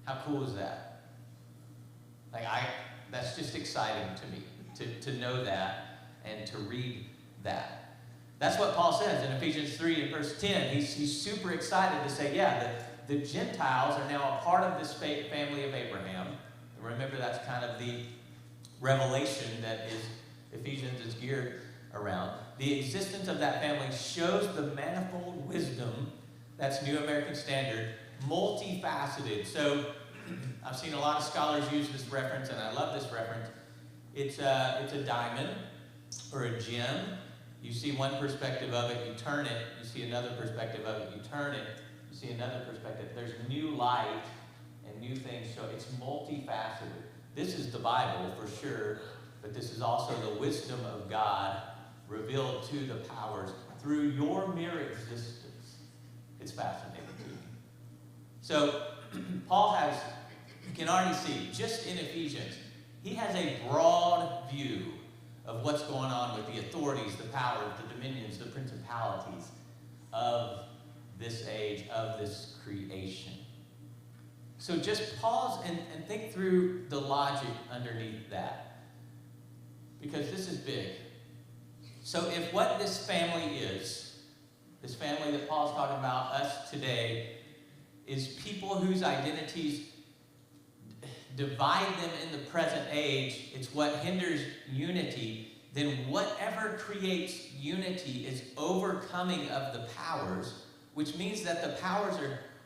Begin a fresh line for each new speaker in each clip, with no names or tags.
How cool is that? That's just exciting to me, to know that and to read that. That's what Paul says in Ephesians 3 and verse 10. He's super excited to say, yeah, the Gentiles are now a part of this family of Abraham. And remember, that's kind of the revelation that Ephesians is geared around. The existence of that family shows the manifold wisdom, that's New American Standard, multifaceted. So I've seen a lot of scholars use this reference, and I love this reference. It's a diamond or a gem. You see one perspective of it, you turn it, you see another perspective of it, you turn it, you see another perspective. There's new light and new things, so it's multifaceted. This is the Bible for sure, but this is also the wisdom of God revealed to the powers through your mere existence. It's fascinating to me. So Paul has, you can already see, just in Ephesians, he has a broad view of what's going on with the authorities, the powers, the dominions, the principalities of this age, of this creation. So just pause and think through the logic underneath that, because this is big. So if what this family is, this family that Paul's talking about, us today, is people whose identities divide them in the present age, it's what hinders unity, then whatever creates unity is overcoming of the powers, which means that the powers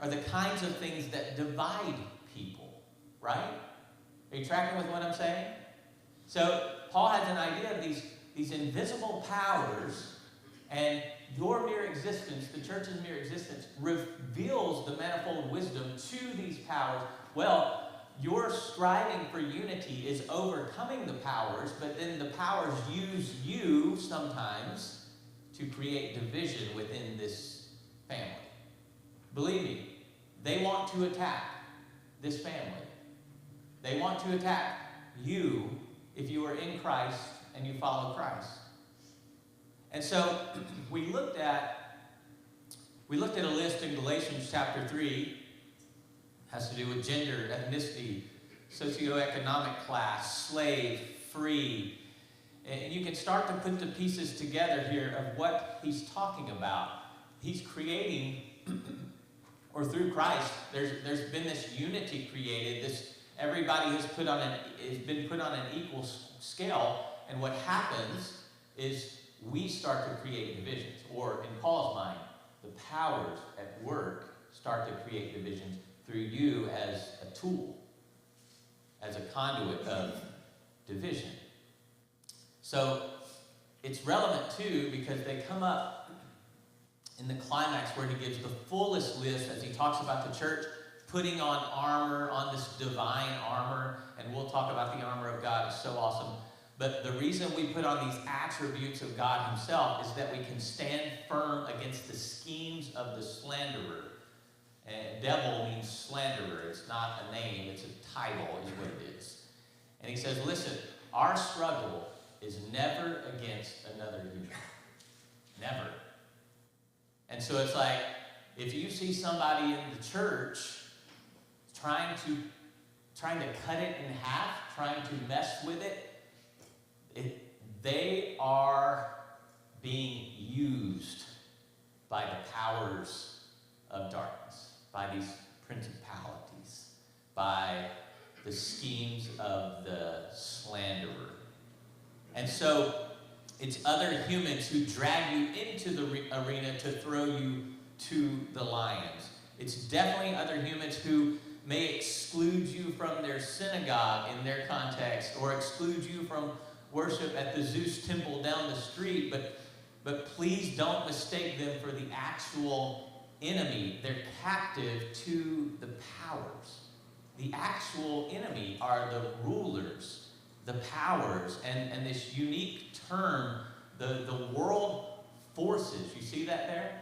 are the kinds of things that divide people, right? Are you tracking with what I'm saying? So Paul has an idea of these invisible powers, and your mere existence, the church's mere existence, reveals the manifold wisdom to these powers. Well, your striving for unity is overcoming the powers, but then the powers use you sometimes to create division within this family. Believe me, they want to attack this family. They want to attack you if you are in Christ and you follow Christ. And so we looked at a list in Galatians chapter 3. Has to do with gender, ethnicity, socioeconomic class, slave, free. And you can start to put the pieces together here of what he's talking about. He's creating, or through Christ, there's been this unity created. Everybody has been put on an equal scale. And what happens is we start to create divisions. Or in Paul's mind, the powers at work start to create divisions through you as a tool, as a conduit of division. So it's relevant too, because they come up in the climax where he gives the fullest list as he talks about the church putting on armor, on this divine armor, and we'll talk about the armor of God. It's so awesome. But the reason we put on these attributes of God himself is that we can stand firm against the schemes of the slanderer. And devil means slanderer. It's not a name, it's a title is what it is. And he says, listen, our struggle is never against another human. Never. And so it's like, if you see somebody in the church trying to cut it in half, trying to mess with it, they are being used by the powers of darkness, by these principalities, by the schemes of the slanderer. And so it's other humans who drag you into the arena to throw you to the lions. It's definitely other humans who may exclude you from their synagogue in their context, or exclude you from worship at the Zeus temple down the street, but please don't mistake them for the actual enemy. They're captive to the powers. The actual enemy are the rulers, the powers, and this unique term, the world forces. You see that there?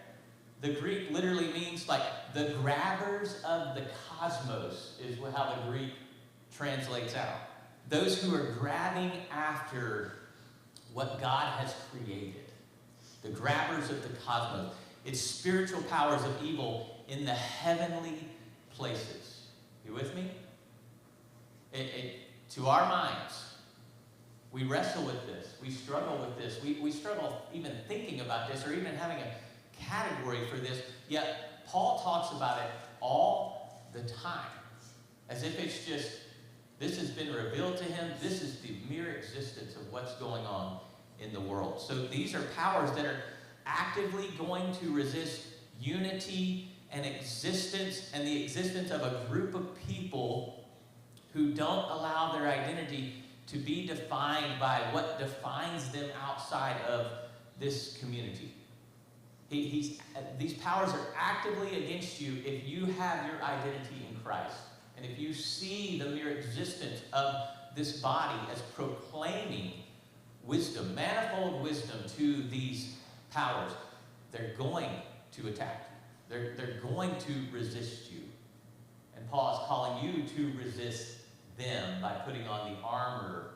The Greek literally means like the grabbers of the cosmos is how the Greek translates out. Those who are grabbing after what God has created. The grabbers of the cosmos. It's spiritual powers of evil in the heavenly places. You with me? to our minds. We wrestle with this. We struggle with this. We struggle even thinking about this or even having a category for this. Yet Paul talks about it all the time. As if it's just, this has been revealed to him. This is the mere existence of what's going on in the world. So these are powers that are actively going to resist unity and existence and the existence of a group of people who don't allow their identity to be defined by what defines them outside of this community. These powers are actively against you if you have your identity in Christ. And if you see the mere existence of this body as proclaiming wisdom, manifold wisdom to these powers, they're going to attack you. They're going to resist you. And Paul is calling you to resist them by putting on the armor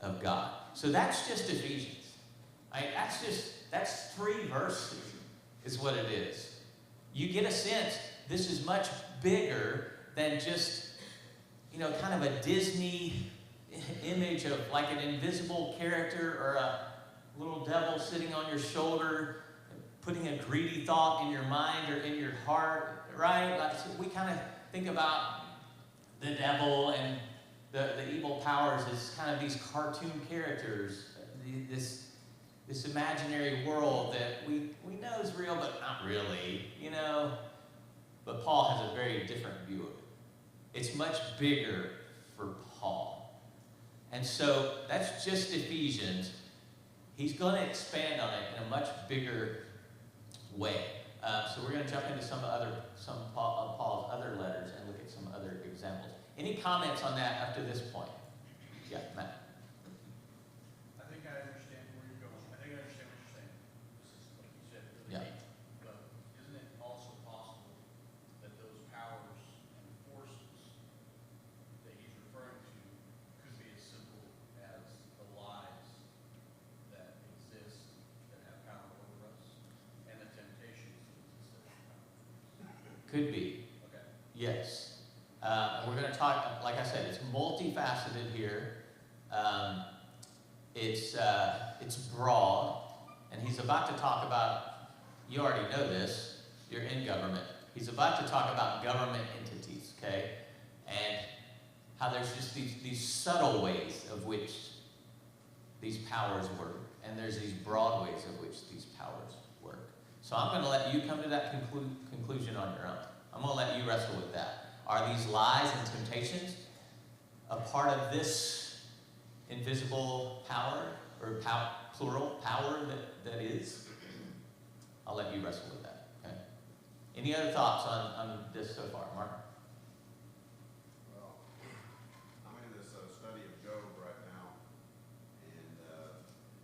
of God. So that's just Ephesians. That's 3 verses is what it is. You get a sense this is much bigger than just, kind of a Disney image of like an invisible character or a little devil sitting on your shoulder, putting a greedy thought in your mind or in your heart, right? Like, so we kind of think about the devil and the evil powers as kind of these cartoon characters, this imaginary world that we know is real, but not really, But Paul has a very different view of it. It's much bigger for Paul. And so that's just Ephesians. He's going to expand on it in a much bigger way. So we're going to jump into some of Paul's other letters and look at some other examples. Any comments on that up to this point? Yeah, Matt.
I think I understand where you're going. I think I understand what you're saying. This is like you said, really
Yeah.
deep. But isn't it also possible that those powers and forces that he's referring to could be as simple as the lies that exist that have power over us and the temptations that exist that have power over us?
Could be.
Okay.
Yes. And we're going to talk, like I said, it's multifaceted here. It's broad. And he's about to talk about, you already know this, you're in government. He's about to talk about government entities, okay? And how there's just these subtle ways of which these powers work. And there's these broad ways of which these powers work. So I'm going to let you come to that conclusion on your own. I'm going to let you wrestle with that. Are these lies and temptations a part of this invisible power, or plural power that is? I'll let you wrestle with that. Okay. Any other thoughts on this so far, Mark?
Well, I'm in this study of Job right now, and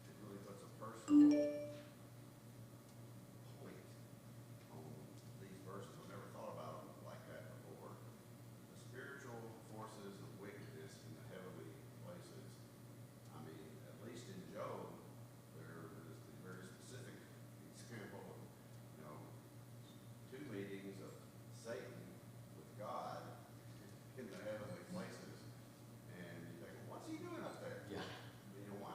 it really puts a personal point on these verses. I've never thought about them like that before. The spiritual forces of wickedness in the heavenly places. I mean, at least in Job, there is the very specific example of, 2 meetings of Satan with God in the heavenly places. And you think, well, what's he doing up there?
Yeah.
Why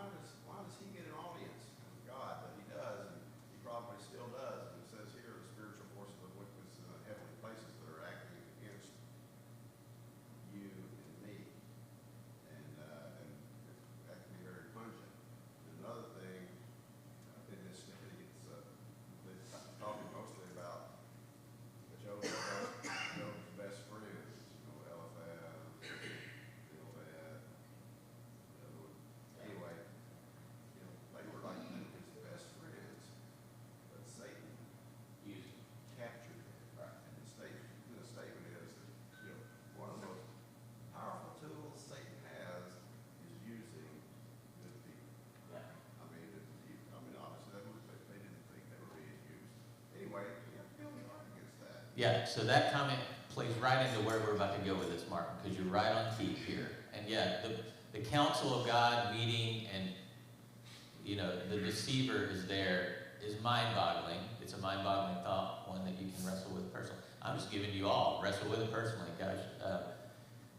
does he get an audience with God? But he does, and he probably still does. And it says here, the spiritual forces of wickedness in the heavenly places that are acting against you and me. And that can be very pungent. And another thing, in this study, it's talking mostly about Job's best friends, Eliphaz, Bildad, anyway, they were like his best friends, but Satan captured him.
Right.
And the statement is that, one of the most powerful tools Satan has is using good people.
Yeah.
Honestly, they didn't think they were being used. Anyway, you have to be on guard against that.
Yeah, so that comment plays right into where we're about to go with this, Mark, because you're right on key here. And yeah, the counsel of God meeting and, the deceiver is there is mind-boggling. It's a mind-boggling thought, one that you can wrestle with personally. I'm just giving you all, wrestle with it personally, guys.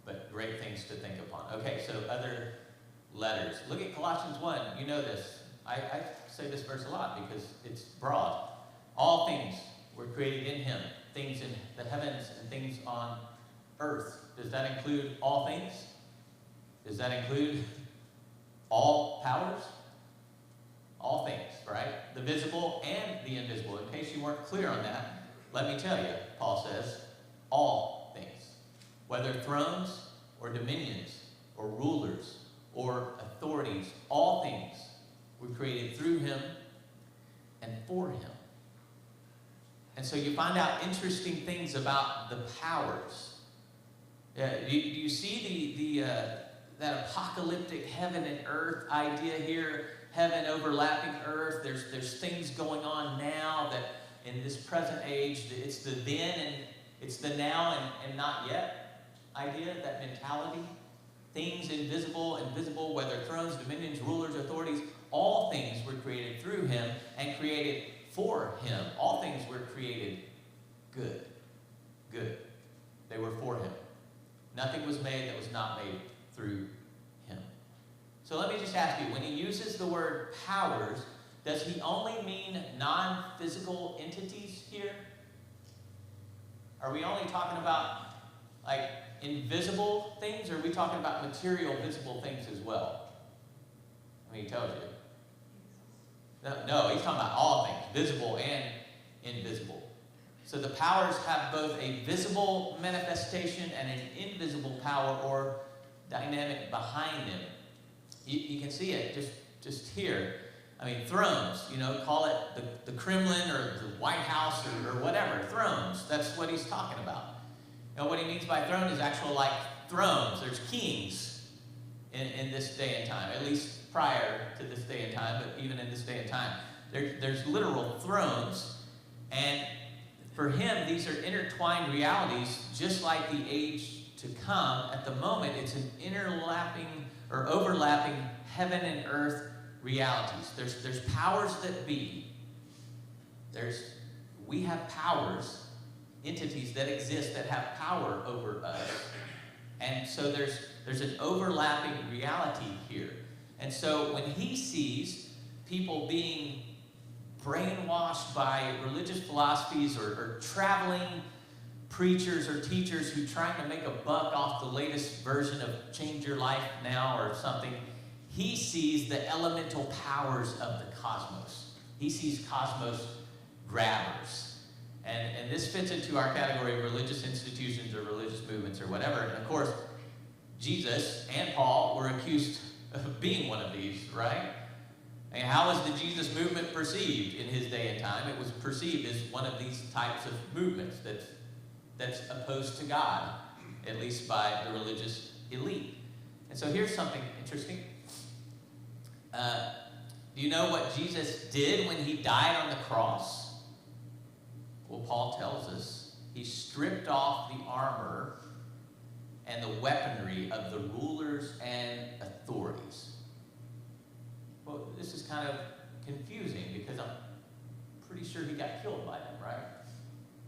But great things to think upon. Okay, so other letters. Look at Colossians 1. You know this. I say this verse a lot because it's broad. All things were created in him, things in the heavens and things on earth. Does that include all things? Does that include all powers? All things, right? The visible and the invisible. In case you weren't clear on that, let me tell you, Paul says, all things. Whether thrones or dominions or rulers or authorities, all things were created through him and for him. And so you find out interesting things about the powers. Do you see that apocalyptic heaven and earth idea here? Heaven overlapping earth. There's things going on now that in this present age, it's the then and it's the now and not yet idea, that mentality. Things invisible and visible, whether thrones, dominions, rulers, authorities, all things were created through him and created for him. All things were created good. Good. They were for him. Nothing was made that was not made through him. So let me just ask you, when he uses the word powers, does he only mean non-physical entities here? Are we only talking about like invisible things, or are we talking about material, visible things as well? I mean, he tells you. No, he's talking about all things, visible and invisible. So the powers have both a visible manifestation and an invisible power or dynamic behind them. You can see it just here. I mean, thrones, call it the Kremlin or the White House or whatever, thrones. That's what he's talking about. And what he means by throne is actual like thrones. There's kings in this day and time, at least prior to this day and time, but even in this day and time. There's literal thrones, and for him, these are intertwined realities, just like the age to come. At the moment, it's an overlapping heaven and earth realities. There's powers that be. We have powers, entities that exist that have power over us. And so there's an overlapping reality here. And so when he sees people being brainwashed by religious philosophies or traveling preachers or teachers who trying to make a buck off the latest version of Change Your Life Now or something, he sees the elemental powers of the cosmos. He sees cosmos grabbers. And this fits into our category of religious institutions or religious movements or whatever. And of course, Jesus and Paul were accused of being one of these, right? And how was the Jesus movement perceived in his day and time? It was perceived as one of these types of movements that's opposed to God, at least by the religious elite. And so here's something interesting. Do you know what Jesus did when he died on the cross? Well, Paul tells us he stripped off the armor and the weaponry of the rulers and authorities. Well, this is kind of confusing because I'm pretty sure he got killed by them, right?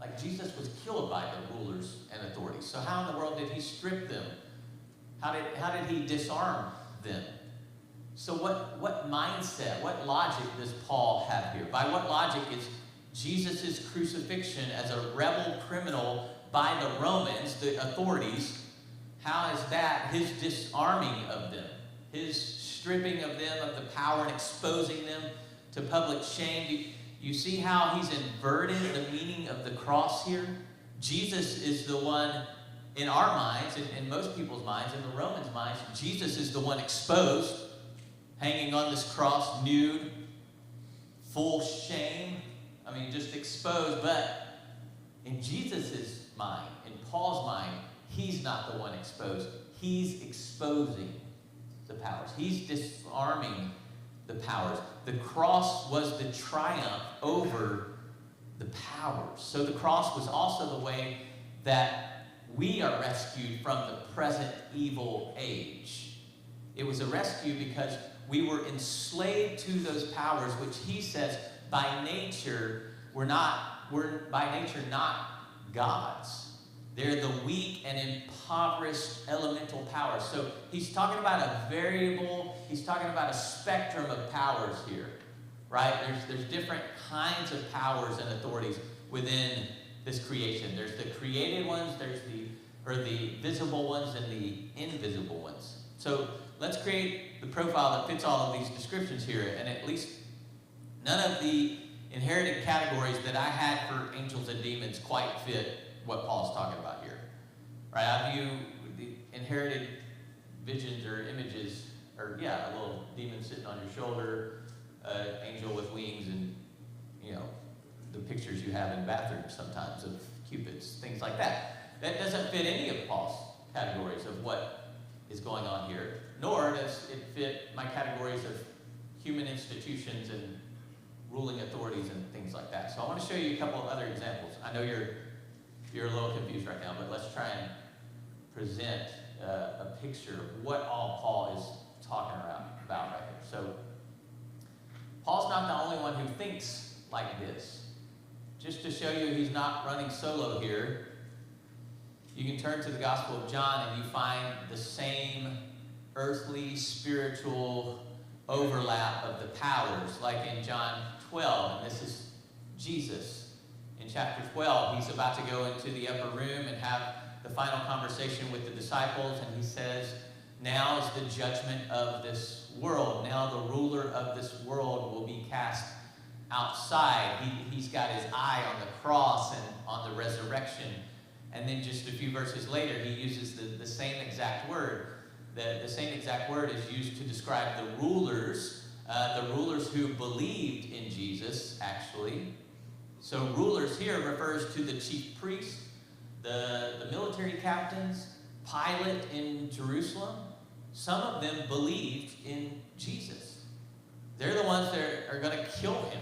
Like Jesus was killed by the rulers and authorities. So how in the world did he strip them? How did he disarm them? So what mindset, what logic does Paul have here? By what logic is Jesus' crucifixion as a rebel criminal by the Romans, the authorities, how is that his disarming of them? His stripping of them of the power and exposing them to public shame? You see how he's inverted the meaning of the cross here? Jesus is the one, in our minds, in most people's minds, in the Romans' minds, Jesus is the one exposed, hanging on this cross, nude, full shame. I mean, just exposed. But in Jesus' mind, in Paul's mind, he's not the one exposed. He's exposing the powers. He's disarming the powers. The cross was the triumph over the powers. So the cross was also the way that we are rescued from the present evil age. It was a rescue because we were enslaved to those powers, which he says by nature we're by nature not gods. They're the weak and impoverished elemental powers. So he's talking about a variable, he's talking about a spectrum of powers here, right? There's different kinds of powers and authorities within this creation. There's the created ones, there's the visible ones, and the invisible ones. So let's create the profile that fits all of these descriptions here, and at least none of the inherited categories that I had for angels and demons quite fit what Paul's talking about here. Right? I view the inherited visions or images, or a little demon sitting on your shoulder, angel with wings, and the pictures you have in bathrooms sometimes of cupids, things like that. That doesn't fit any of Paul's categories of what is going on here, nor does it fit my categories of human institutions and ruling authorities and things like that. So I want to show you a couple of other examples. I know you're a little confused right now, but let's try and present a picture of what all Paul is talking about right here. So Paul's not the only one who thinks like this. Just to show you he's not running solo here, you can turn to the Gospel of John and you find the same earthly, spiritual overlap of the powers, like in John 12, and this is Jesus. In chapter 12, he's about to go into the upper room and have the final conversation with the disciples, and he says, now is the judgment of this world. Now the ruler of this world will be cast outside. He's got his eye on the cross and on the resurrection. And then just a few verses later, he uses the same exact word. The same exact word is used to describe the rulers who believed in Jesus, actually. So rulers here refers to the chief priests, the military captains, Pilate in Jerusalem. Some of them believed in Jesus. They're the ones that are going to kill him.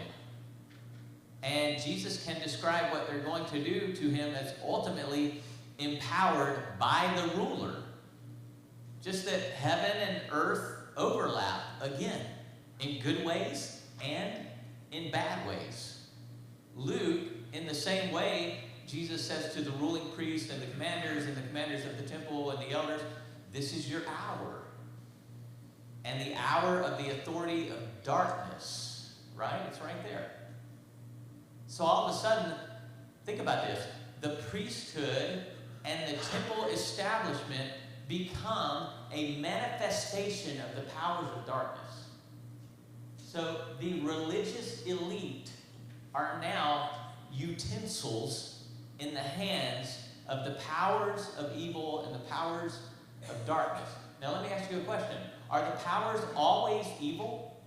And Jesus can describe what they're going to do to him as ultimately empowered by the ruler. Just that heaven and earth overlap again, in good ways and in bad ways. Luke, in the same way, Jesus says to the ruling priests and the commanders of the temple and the elders, this is your hour. And the hour of the authority of darkness, right? It's right there. So all of a sudden, think about this. The priesthood and the temple establishment become a manifestation of the powers of darkness. So the religious elite are now utensils in the hands of the powers of evil and the powers of darkness. Now let me ask you a question. Are the powers always evil?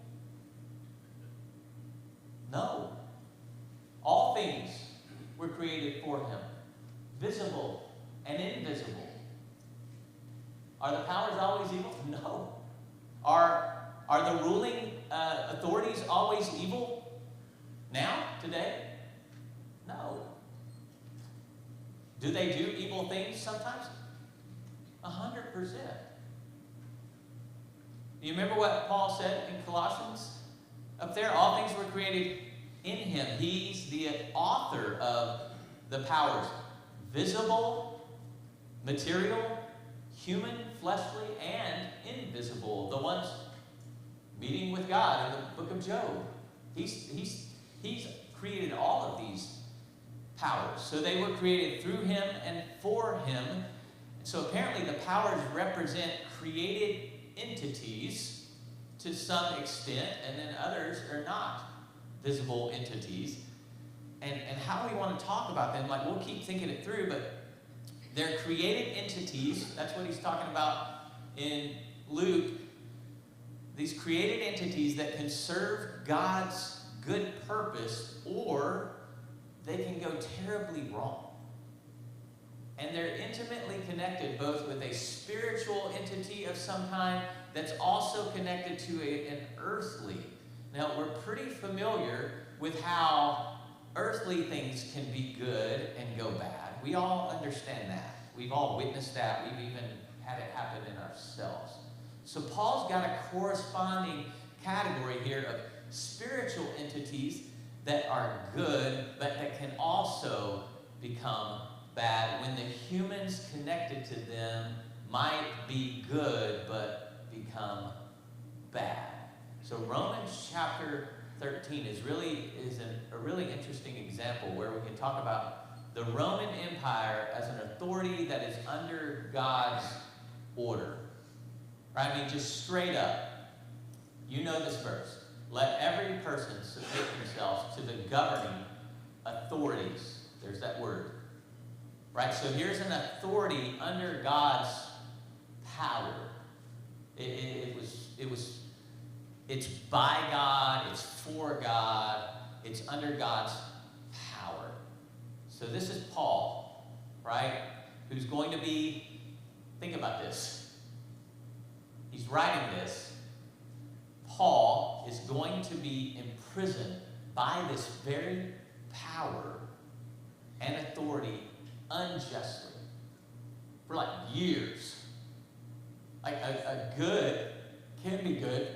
No. All things were created for him, visible and invisible. Are the powers always evil? No. Are the ruling authorities always evil? Now? Today? No. Do they do evil things sometimes? 100%. You remember what Paul said in Colossians? Up there, all things were created in him. He's the author of the powers. Visible, material, human, fleshly, and invisible. The ones meeting with God in the book of Job. He's created all of these powers. So they were created through him and for him. So apparently the powers represent created entities to some extent, and then others are not visible entities. And how we want to talk about them, like we'll keep thinking it through, but they're created entities. That's what he's talking about in Luke. These created entities that can serve God's good purpose, or they can go terribly wrong. And they're intimately connected both with a spiritual entity of some kind that's also connected to an earthly. Now, we're pretty familiar with how earthly things can be good and go bad. We all understand that. We've all witnessed that. We've even had it happen in ourselves. So Paul's got a corresponding category here of spiritual entities that are good, but that can also become bad when the humans connected to them might be good but become bad. So Romans chapter 13 is a really interesting example where we can talk about the Roman Empire as an authority that is under God's order. Right? I mean, just straight up. You know this verse. Let every person submit themselves to the governing authorities. There's that word. Right? So here's an authority under God's power. It's by God, it's for God, it's under God's power. So this is Paul, right? Who's going to be, think about this. He's writing this. Paul is going to be imprisoned by this very power and authority unjustly for like years. Like a good can be good,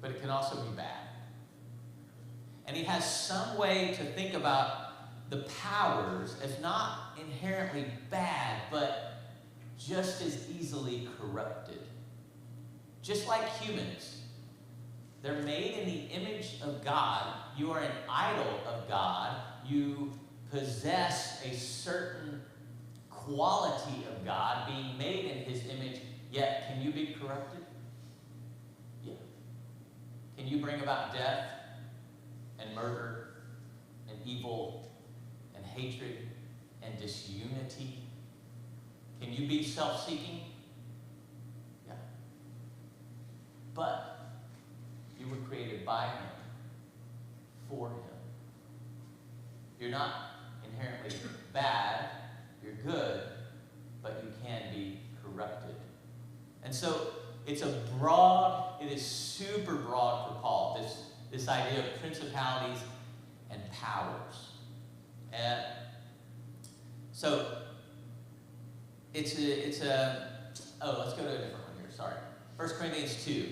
but it can also be bad. And he has some way to think about the powers as not inherently bad, but just as easily corrupted. Just like humans, they're made in the image of God. You are an idol of God. You possess a certain quality of God, being made in his image, yet can you be corrupted? Yeah. Can you bring about death and murder and evil and hatred and disunity? Can you be self-seeking? Yeah. But you were created by him, for him. You're not inherently bad, you're good, but you can be corrupted. And so it is super broad for Paul, this idea of principalities and powers. And so let's go to a different one here, sorry. 1 Corinthians 2.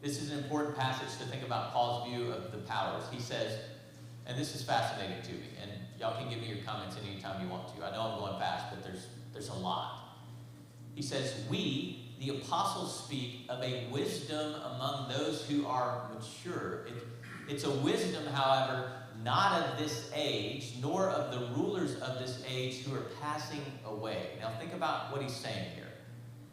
This is an important passage to think about Paul's view of the powers. He says, and this is fascinating to me, and y'all can give me your comments anytime you want to. I know I'm going fast, but there's a lot. He says, we, the apostles, speak of a wisdom among those who are mature. It's a wisdom, however, not of this age, nor of the rulers of this age who are passing away. Now think about what he's saying here.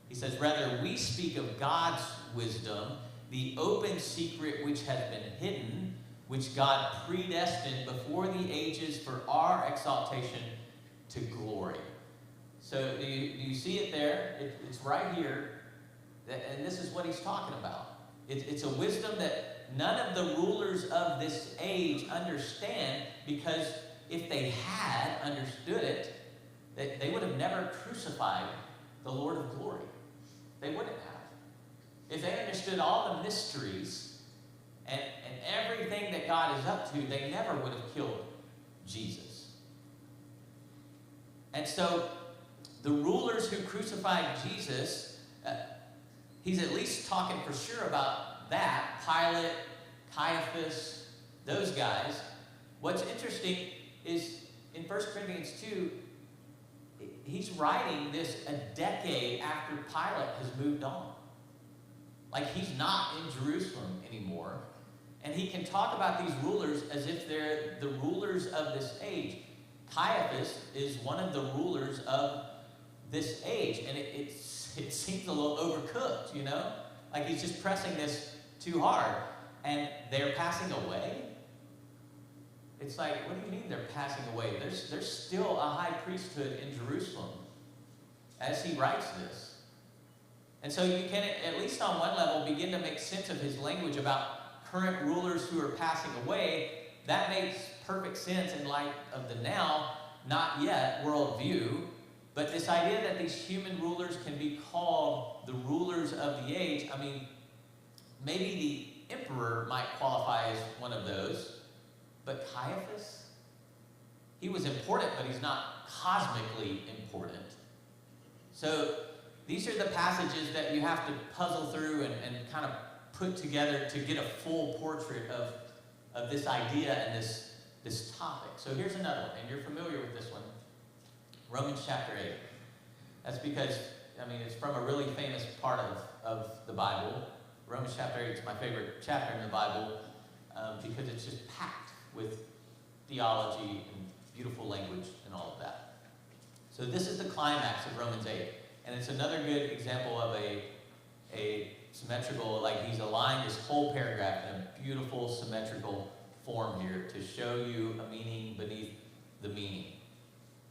He says, rather, we speak of God's wisdom, the open secret which has been hidden, which God predestined before the ages for our exaltation to glory. So do you see it there? It's right here. And this is what he's talking about. It's a wisdom that none of the rulers of this age understand, because if they had understood it, they would have never crucified the Lord of glory. They wouldn't have. If they understood all the mysteries and everything that God is up to, they never would have killed Jesus. And so the rulers who crucified Jesus, he's at least talking for sure about that. Pilate, Caiaphas, those guys. What's interesting is in 1 Corinthians 2, he's writing this a decade after Pilate has moved on. Like, he's not in Jerusalem anymore. And he can talk about these rulers as if they're the rulers of this age. Caiaphas is one of the rulers of this age. And it seems a little overcooked, you know? Like, he's just pressing this too hard. And they're passing away? It's like, what do you mean they're passing away? There's still a high priesthood in Jerusalem as he writes this. And so you can, at least on one level, begin to make sense of his language about current rulers who are passing away. That makes perfect sense in light of the now, not yet worldview. But this idea that these human rulers can be called the rulers of the age, I mean, maybe the emperor might qualify as one of those. But Caiaphas? He was important, but he's not cosmically important. So these are the passages that you have to puzzle through and kind of put together to get a full portrait of this idea and this topic. So here's another one, and you're familiar with this one. Romans chapter 8. That's because, I mean, it's from a really famous part of the Bible. Romans chapter 8 is my favorite chapter in the Bible because it's just packed with theology and beautiful language and all of that. So this is the climax of Romans 8. And it's another good example of a symmetrical, like he's aligned this whole paragraph in a beautiful symmetrical form here to show you a meaning beneath the meaning.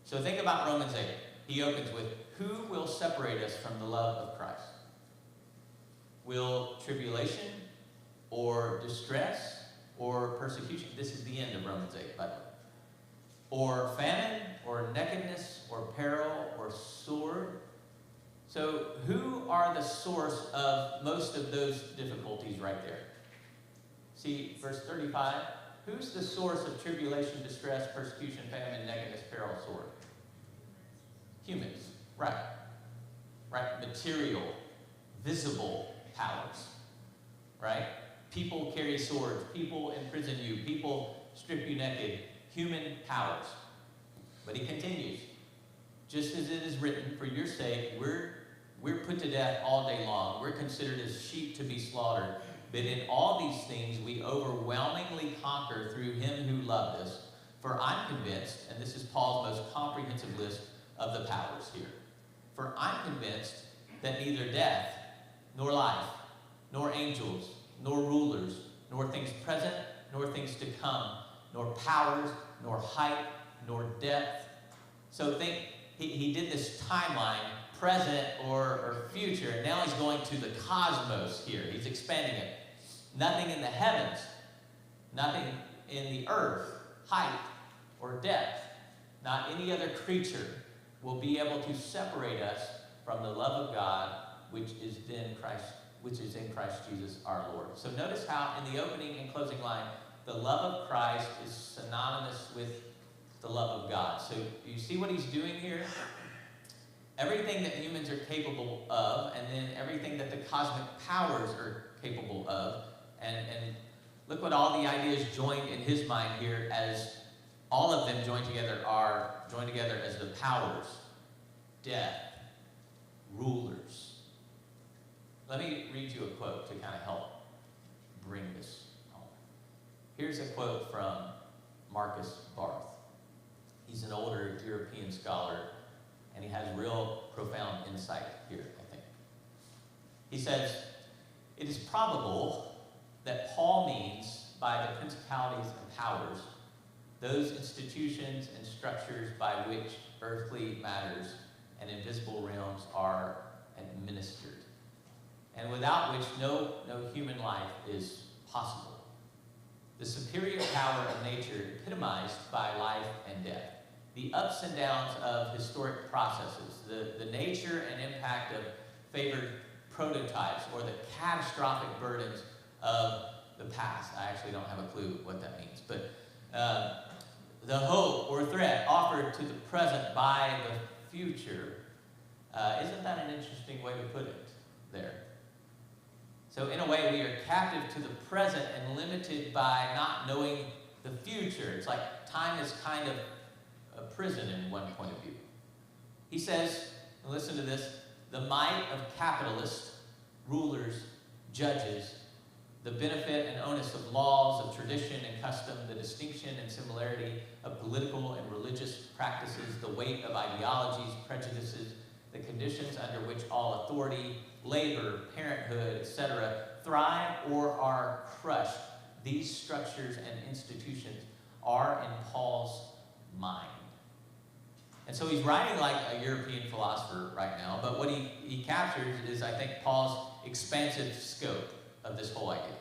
So think about Romans 8. He opens with, who will separate us from the love of Christ? Will tribulation or distress or persecution? This is the end of Romans 8, by the way. Or famine or nakedness or peril or sword? So who are the source of most of those difficulties right there? See, verse 35. Who's the source of tribulation, distress, persecution, famine, nakedness, peril, sword? Humans. Right. Right? Material, visible powers. Right? People carry swords. People imprison you. People strip you naked. Human powers. But he continues. Just as it is written, for your sake, we're put to death all day long. We're considered as sheep to be slaughtered. But in all these things, we overwhelmingly conquer through him who loved us. For I'm convinced, and this is Paul's most comprehensive list of the powers here. For I'm convinced that neither death, nor life, nor angels, nor rulers, nor things present, nor things to come, nor powers, nor height, nor depth. So think, he did this timeline, present or future, and now he's going to the cosmos here. He's expanding it. Nothing in the heavens, nothing in the earth, height or depth, not any other creature will be able to separate us from the love of God, which is in Christ Jesus our Lord. So notice how in the opening and closing line, the love of Christ is synonymous with the love of God. So you see what he's doing here? Everything that humans are capable of, and then everything that the cosmic powers are capable of, and look what all the ideas joined in his mind here, as all of them joined together as the powers, death, rulers. Let me read you a quote to kind of help bring this home. Here's a quote from Marcus Barth. He's an older European scholar, and he has real profound insight here, I think. He says, it is probable that Paul means by the principalities and powers those institutions and structures by which earthly matters and invisible realms are administered, and without which no human life is possible. The superior power of nature epitomized by life and death. The ups and downs of historic processes, the nature and impact of favored prototypes, or the catastrophic burdens of the past. I actually don't have a clue what that means, but the hope or threat offered to the present by the future. Isn't that an interesting way to put it there? So in a way, we are captive to the present and limited by not knowing the future. It's like time is kind of a prison in one point of view. He says, and listen to this, the might of capitalists, rulers, judges, the benefit and onus of laws, of tradition and custom, the distinction and similarity of political and religious practices, the weight of ideologies, prejudices, the conditions under which all authority, labor, parenthood, etc., thrive or are crushed. These structures and institutions are in Paul's mind. And so he's writing like a European philosopher right now, but what he captures is, I think, Paul's expansive scope of this whole idea.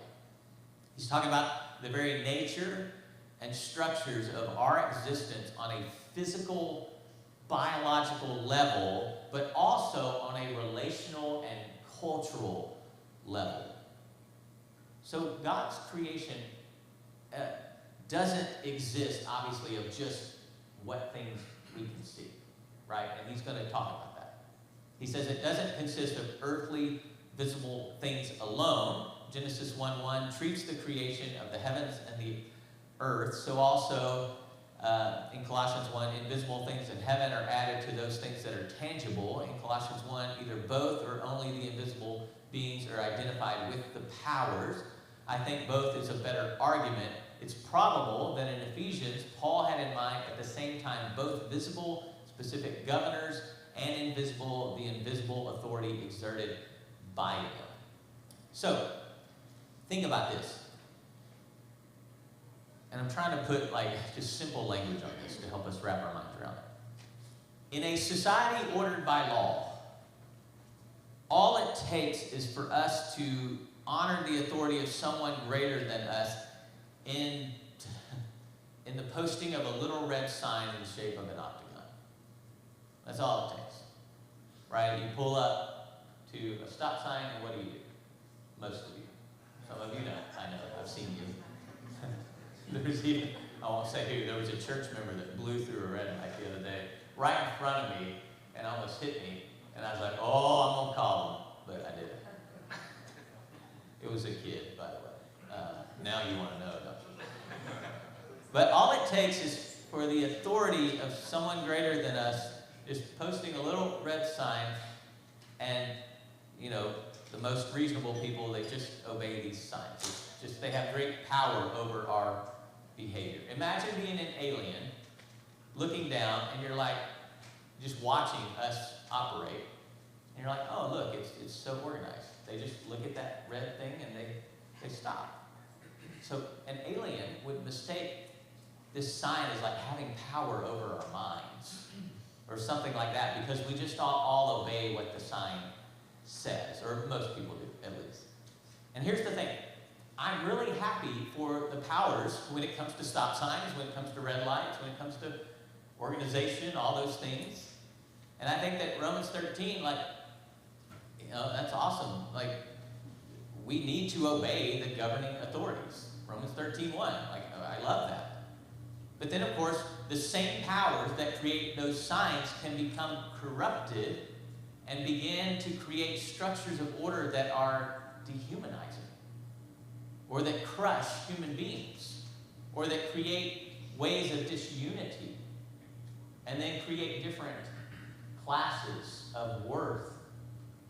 He's talking about the very nature and structures of our existence on a physical, biological level, but also on a relational and cultural level. So God's creation doesn't exist, obviously, of just what things we can see, right? And he's going to talk about that. He says it doesn't consist of earthly, visible things alone. Genesis 1:1 treats the creation of the heavens and the earth. So also In Colossians 1, invisible things in heaven are added to those things that are tangible. In Colossians 1, either both or only the invisible beings are identified with the powers. I think both is a better argument. It's probable that in Ephesians, Paul had in mind at the same time both visible, specific governors, and invisible, the invisible authority exerted by them. So, think about this. And I'm trying to put just simple language on this to help us wrap our minds around it. In a society ordered by law, all it takes is for us to honor the authority of someone greater than us in the posting of a little red sign in the shape of an octagon. That's all it takes. Right? You pull up to a stop sign, and what do? Most of you. Some of you don't. I know. I've seen you. There's even, I won't say who, there was a church member that blew through a red light the other day, right in front of me, and almost hit me. And I was like, oh, I'm going to call him. But I didn't. It was a kid, by the way. Now you want to know, don't you? But all it takes is for the authority of someone greater than us just posting a little red sign, and, the most reasonable people, they just obey these signs. It's just they have great power over our behavior. Imagine being an alien, looking down, and you're just watching us operate, and you're like, oh, look, it's so organized. They just look at that red thing, and they stop. So an alien would mistake this sign as having power over our minds, or something like that, because we just all obey what the sign says, or most people do, at least. And here's the thing. I'm really happy for the powers when it comes to stop signs, when it comes to red lights, when it comes to organization, all those things. And I think that Romans 13, that's awesome. We need to obey the governing authorities. Romans 13:1, I love that. But then, of course, the same powers that create those signs can become corrupted and begin to create structures of order that are dehumanizing, or that crush human beings, or that create ways of disunity, and then create different classes of worth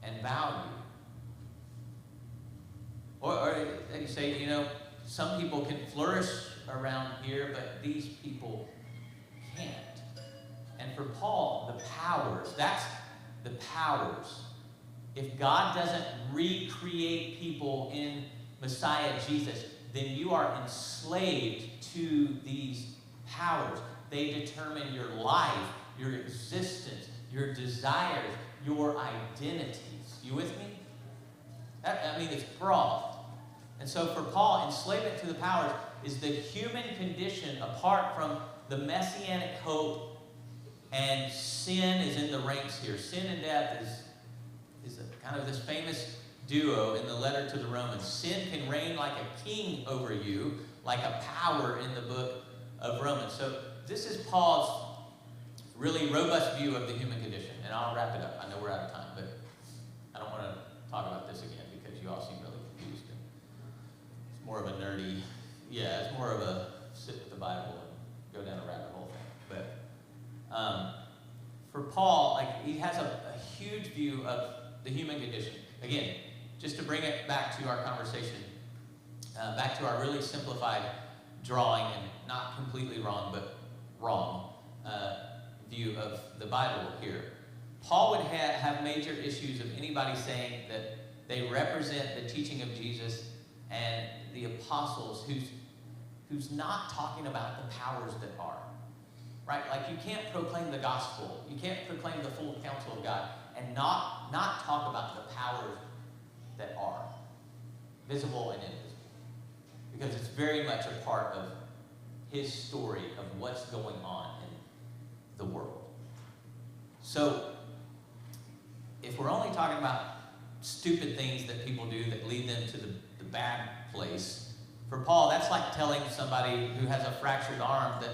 and value. Or they say, some people can flourish around here, but these people can't. And for Paul, the powers, that's the powers. If God doesn't recreate people in Messiah Jesus, then you are enslaved to these powers. They determine your life, your existence, your desires, your identities. You with me? It's broad. And so for Paul, enslavement to the powers is the human condition apart from the messianic hope, and sin is in the ranks here. Sin and death is kind of this famous duo in the letter to the Romans. Sin can reign like a king over you, like a power in the book of Romans. So this is Paul's really robust view of the human condition. And I'll wrap it up. I know we're out of time, but I don't want to talk about this again because you all seem really confused. It's more of a nerdy, it's more of a sit with the Bible and go down a rabbit hole thing. But for Paul, he has a huge view of the human condition. Again, just to bring it back to our conversation, back to our really simplified drawing, and not completely wrong, but wrong view of the Bible here. Paul would have major issues of anybody saying that they represent the teaching of Jesus and the apostles who's not talking about the powers that are. Right? You can't proclaim the gospel. You can't proclaim the full counsel of God and not talk about the powers that are, visible and invisible. Because it's very much a part of his story of what's going on in the world. So, if we're only talking about stupid things that people do that lead them to the bad place, for Paul, that's like telling somebody who has a fractured arm that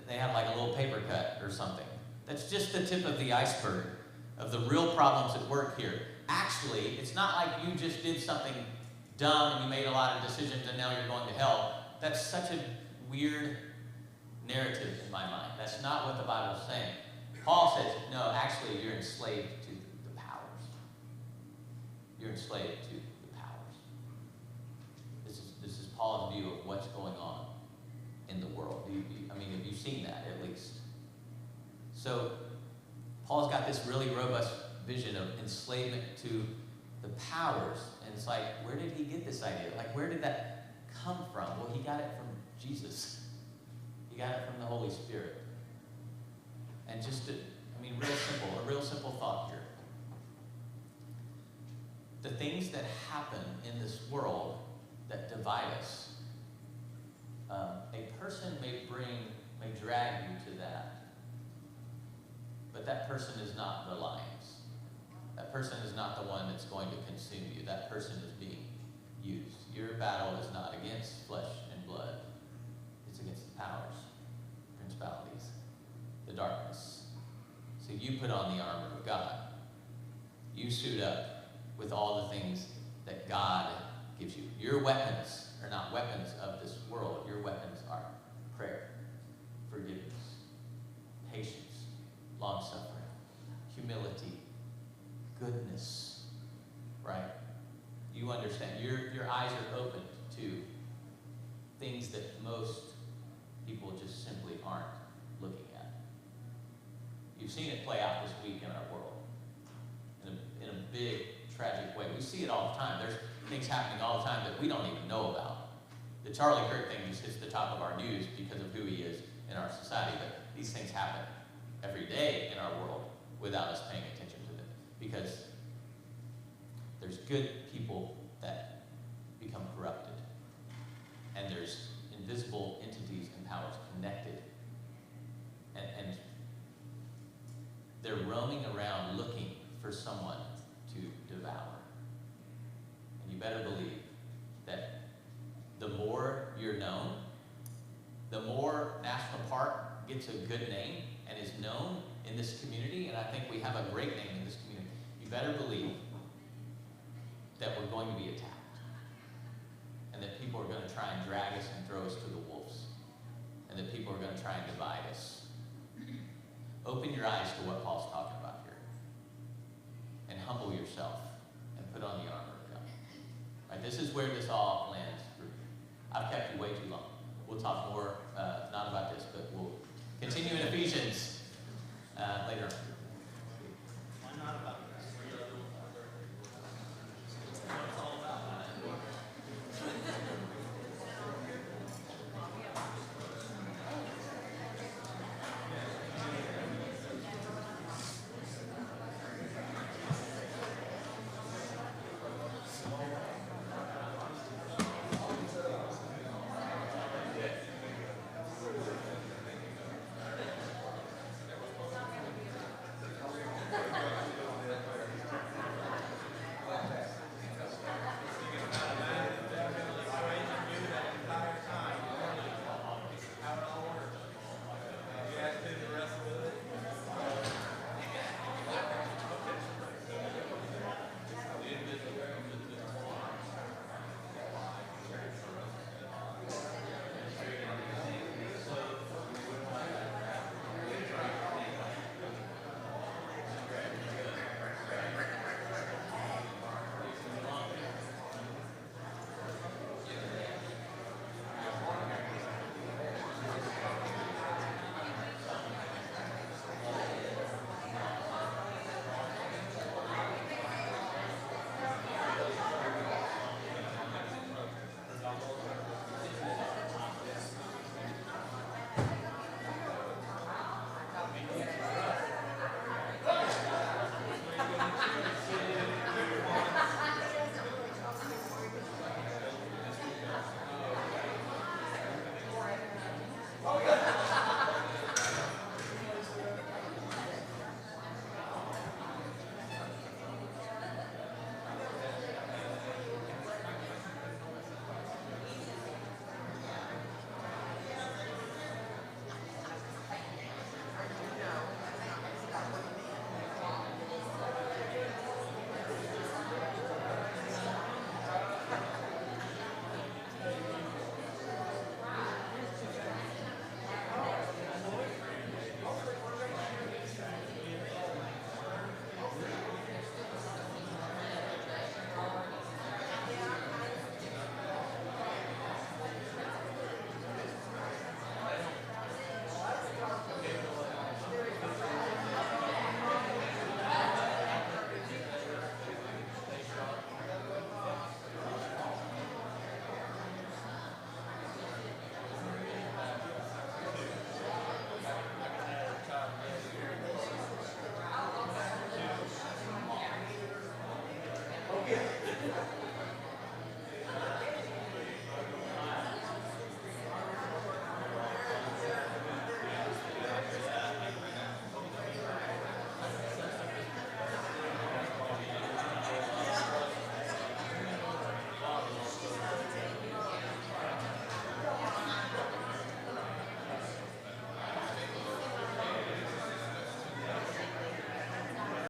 they have a little paper cut or something. That's just the tip of the iceberg of the real problems at work here. Actually, it's not like you just did something dumb and you made a lot of decisions and now you're going to hell. That's such a weird narrative in my mind. That's not what the Bible is saying. Paul says, no, actually, you're enslaved to the powers. You're enslaved to the powers. This is Paul's view of what's going on in the world. I mean, have you seen that at least? So, Paul's got this really robust vision of enslavement to the powers. And it's like, where did he get this idea? Like, where did that come from? Well, he got it from Jesus. He got it from the Holy Spirit. And just, a real simple thought here. The things that happen in this world that divide us, a person may drag you to that, but that person is not the lions. That person is not the one that's going to consume you. That person is being used. Your battle is not against flesh and blood. It's against the powers, principalities, the darkness. So you put on the armor of God. You suit up with all the things that God gives you. Your weapons are not weapons of this world. Your weapons are prayer, forgiveness, patience, long-suffering, humility, goodness, right? You understand. Your eyes are opened to things that most people just simply aren't looking at. You've seen it play out this week in our world in a big, tragic way. We see it all the time. There's things happening all the time that we don't even know about. The Charlie Kirk thing just hits the top of our news because of who he is in our society, but these things happen every day in our world without us paying attention to them, because there's good people that become corrupted, and there's invisible entities and powers connected, and they're roaming around looking for someone to devour. And you better believe that the more you're known, the more National Park gets a good name and is known in this community, and I think we have a great name in this community, you better believe that we're going to be attacked, and that people are going to try and drag us and throw us to the wolves, and that people are going to try and divide us. Open your eyes to what Paul's talking about here, and humble yourself, and put on the armor of God. Right, this is where this all lands for you. I've kept you way too long. We'll talk more, not about this, but we'll continue in Ephesians later on.